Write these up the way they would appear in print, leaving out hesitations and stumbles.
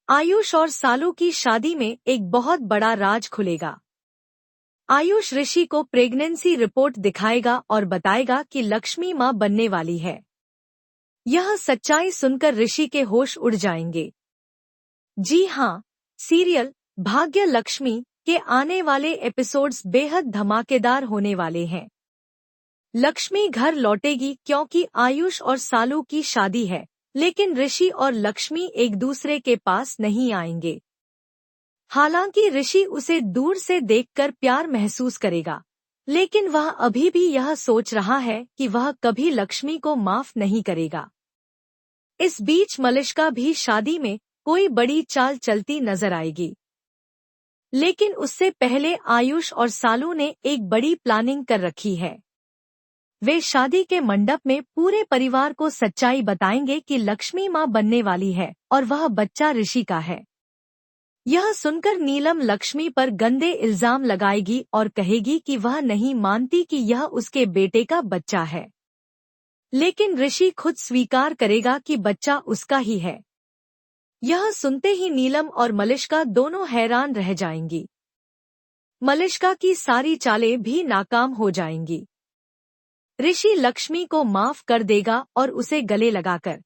आयुष और सालू की शादी में एक बहुत बड़ा राज खुलेगा। आयुष ऋषि को प्रेगनेंसी रिपोर्ट दिखाएगा और बताएगा कि लक्ष्मी मां बनने वाली है। यह सच्चाई सुनकर ऋषि के होश उड़ जाएंगे। जी हाँ, सीरियल भाग्य लक्ष्मी के आने वाले एपिसोड्स बेहद धमाकेदार होने वाले हैं। लक्ष्मी घर लौटेगी क्योंकि आयुष और सालू की शादी है, लेकिन ऋषि और लक्ष्मी एक दूसरे के पास नहीं आएंगे। हालांकि ऋषि उसे दूर से देखकर प्यार महसूस करेगा, लेकिन वह अभी भी यह सोच रहा है कि वह कभी लक्ष्मी को माफ नहीं करेगा। इस बीच मलिष्का भी शादी में कोई बड़ी चाल चलती नजर आएगी। लेकिन उससे पहले आयुष और सालू ने एक बड़ी प्लानिंग कर रखी है। वे शादी के मंडप में पूरे परिवार को सच्चाई बताएंगे कि लक्ष्मी मां बनने वाली है और वह बच्चा ऋषि का है। यह सुनकर नीलम लक्ष्मी पर गंदे इल्जाम लगाएगी और कहेगी कि वह नहीं मानती कि यह उसके बेटे का बच्चा है। लेकिन ऋषि खुद स्वीकार करेगा कि बच्चा उसका ही है। यह सुनते ही नीलम और मलिष्का दोनों हैरान रह जाएंगी। मलिष्का की सारी चालें भी नाकाम हो जाएंगी। ऋषि लक्ष्मी को माफ कर देगा और उसे गले लगाकर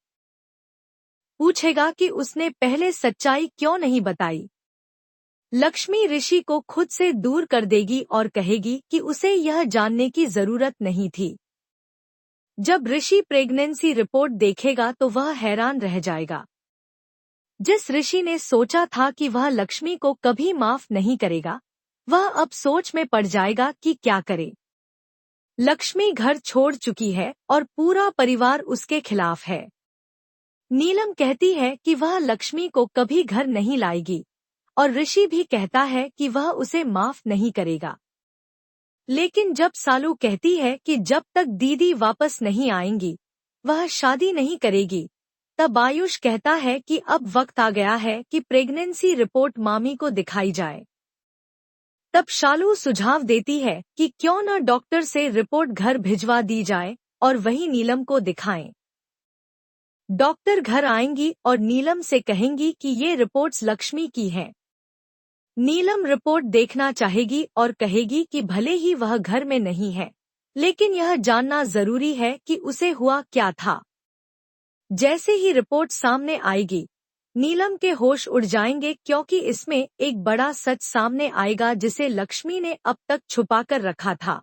पूछेगा कि उसने पहले सच्चाई क्यों नहीं बताई। लक्ष्मी ऋषि को खुद से दूर कर देगी और कहेगी कि उसे यह जानने की जरूरत नहीं थी। जब ऋषि प्रेगनेंसी रिपोर्ट देखेगा तो वह हैरान रह जाएगा। जिस ऋषि ने सोचा था कि वह लक्ष्मी को कभी माफ नहीं करेगा, वह अब सोच में पड़ जाएगा कि क्या करे। लक्ष्मी घर छोड़ चुकी है और पूरा परिवार उसके खिलाफ है। नीलम कहती है कि वह लक्ष्मी को कभी घर नहीं लाएगी और ऋषि भी कहता है कि वह उसे माफ नहीं करेगा। लेकिन जब सालू कहती है कि जब तक दीदी वापस नहीं आएंगी, वह शादी नहीं करेगी, तब आयुष कहता है कि अब वक्त आ गया है कि प्रेगनेंसी रिपोर्ट मामी को दिखाई जाए। तब शालू सुझाव देती है कि क्यों न डॉक्टर से रिपोर्ट घर भिजवा दी जाए और वही नीलम को दिखाएं। डॉक्टर घर आएंगी और नीलम से कहेंगी कि ये रिपोर्ट्स लक्ष्मी की हैं। नीलम रिपोर्ट देखना चाहेगी और कहेगी कि भले ही वह घर में नहीं है, लेकिन यह जानना जरूरी है कि उसे हुआ क्या था। जैसे ही रिपोर्ट सामने आएगी, नीलम के होश उड़ जाएंगे क्योंकि इसमें एक बड़ा सच सामने आएगा जिसे लक्ष्मी ने अब तक छुपाकर रखा था।